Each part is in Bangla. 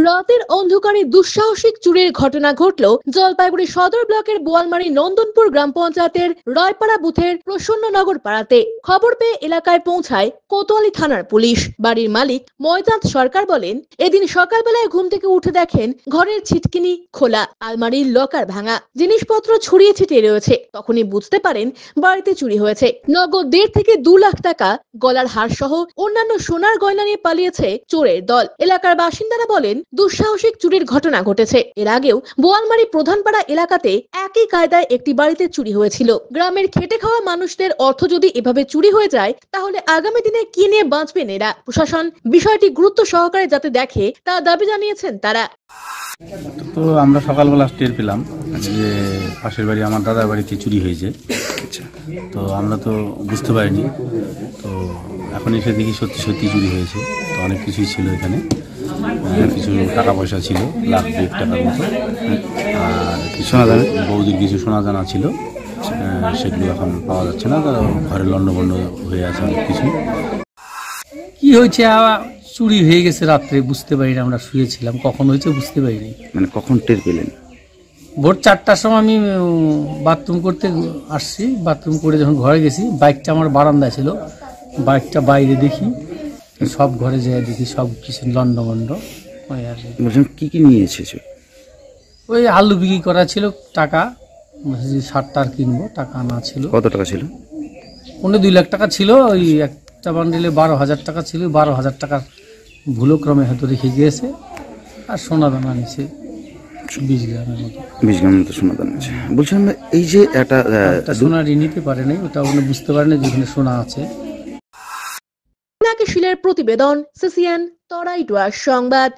রাতের অন্ধকারে দুঃসাহসিক চুরির ঘটনা ঘটল জলপাইগুড়ি সদর ব্লকের বোয়ালমারী নন্দনপুর গ্রাম পঞ্চায়েতের রায়পাড়া বুথের প্রসন্ননগর পাড়াতে। খবর পেয়ে এলাকায় পৌঁছায় কোতোয়ালি থানার পুলিশ। বাড়ির মালিক ময়দান সরকার বলেন, এদিন সকালবেলায় ঘুম থেকে উঠে দেখেন ঘরের ছিটকিনি খোলা, আলমারির লকার ভাঙা, জিনিসপত্র ছড়িয়ে ছিটিয়ে রয়েছে। তখনই বুঝতে পারেন বাড়িতে চুরি হয়েছে। নগদ 1.5 থেকে 2 লাখ টাকা, গলার হার সহ অন্যান্য সোনার গয়না নিয়ে পালিয়েছে চোরের দল। এলাকার বাসিন্দারা বলেন, দুঃসাহসিক চুরির ঘটনা ঘটেছে। এর আগেও বোয়ালমারী প্রধানপাড়া এলাকাতে একই কায়দায় একটি বাড়িতে চুরি হয়েছিল। গ্রামের খেটে খাওয়া মানুষদের অর্থ যদি এভাবে চুরি হয়ে যায়, তাহলে আগামী দিনে কি নিয়ে বাঁচবেন এরা? প্রশাসন বিষয়টি গুরুত্ব সহকারে যাতে দেখে, তা দাবি জানিয়েছেন তারা। তো আমরা সকালবেলা টের পেলাম যে পাশের বাড়ি আমার দাদার বাড়িতে চুরি হয়েছে। তো আমরা তো বুঝতে পারিনি। তো এখন এসে দেখি সত্যি সত্যি চুরি হয়েছে। তো অনেক কিছুই ছিল এখানে, কিছু টাকা পয়সা ছিল, 1 লাখ 2 টাকার মতো, আর কিছু বৌদির কিছু সোনা জানা ছিল, সেগুলো এখন পাওয়া যাচ্ছে না। তারা ঘরে লন্ডভন্ড হয়ে আছে অনেক কিছু। কি হয়েছে চুরি হয়ে গেছে রাত্রে, বুঝতে পারিনি। আমরা শুয়েছিলাম, কখন হয়েছে বুঝতে পারিনি। মানে কখন টের পেলেন? ভোর 4টার সময় আমি বাথরুম করতে আসছি। বাথরুম করে যখন ঘরে গেছি, বাইকটা আমার বারান্দায় ছিল, বাইকটা বাইরে দেখি, সব ঘরে যেয়ে দেখি সব কিছু লন্ডভন্ড। ওই আর কি কি নিয়ে এসেছে? ওই আলু বিক্রি করা ছিল, টাকা 60 কিনবো, টাকা না ছিল। কত টাকা ছিল? 2 লাখ টাকা ছিল। ওই একটা বান্ডিলে 12,000 টাকা ছিল। 12,000 টাকার ভুলক্রমে হয়তো রেখে গিয়েছে। আর সোনা দানা নিচে 20 গ্রামের মতো। 20 গ্রামের মতো সোনা দানা আছে। বলছিলাম এই যে একটা সোনা নিতে পারে নাই, ওটা উনি বুঝতে পারে না যেখানে সোনা আছে। শিলের প্রতিবেদন, সিসিএন তরাইটুয়া সংবাদ।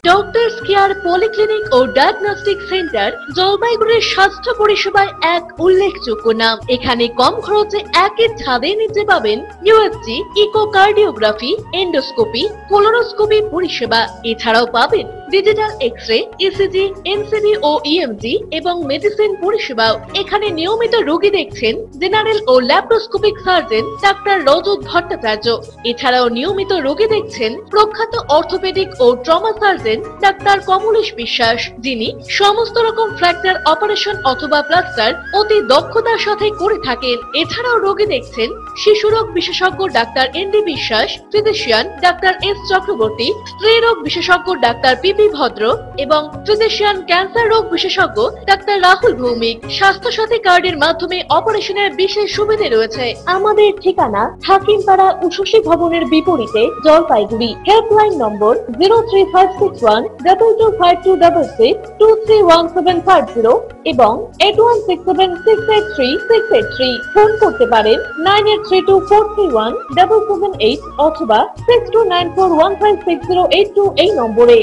ডক্টরস কেয়ার পলিক্লিনিক ও ডায়াগনস্টিক সেন্টার জলপাইগুড়ির স্বাস্থ্য পরিষেবায় এক উল্লেখযোগ্য নাম। এখানে কম খরচে একের ছাদে নিতে পাবেন ইউএসজি, ইকোকার্ডিওগ্রাফি, এন্ডোস্কোপি, কোলোনোস্কোপি পরিষেবা। এছাড়াও পাবেন ডিজিটাল এক্স-রে, ইসিজি, এনসিবি ও ইএমজি এবং মেডিসিন পরিষেবাও। এখানে নিয়মিত রোগী দেখছেন জেনারেল ও ল্যাপ্রোস্কোপিক সার্জন ডাক্তার রজত ভট্টাচার্য। এছাড়াও নিয়মিত রোগী দেখছেন প্রখ্যাত অর্থোপেডিক ও ট্রমা সার্জন ডাক্তার কমলেশ বিশ্বাস, যিনি সমস্ত রকম ফ্র্যাকচার অপারেশন অথবা প্লাস্টার অতি দক্ষতার সাথে করে থাকেন। এছাড়াও রোগী দেখছেন শিশু রোগ বিশেষজ্ঞ ডাক্তার এনডি বিশ্বাস, ফিজিশিয়ান ডাক্তার এস চক্রবর্তী, স্ত্রী রোগ বিশেষজ্ঞ ডাক্তার পিপি ভদ্র এবং ফিজিশিয়ান ক্যান্সার রোগ বিশেষজ্ঞ ডাক্তার রাহুল ভৌমিক। স্বাস্থ্য সাথী কার্ডের মাধ্যমে অপারেশনের বিশেষ সুবিধা রয়েছে। আমাদের ঠিকানা হাকিমপাড়া উষসী ভবনের বিপরীতে, জলপাইগুড়ি। হেল্পলাইন নম্বর 03561225266, 231750 এবং 8167683683। ফোন করতে পারেন 9832431778 অথবা 6294156082 এই নম্বরে।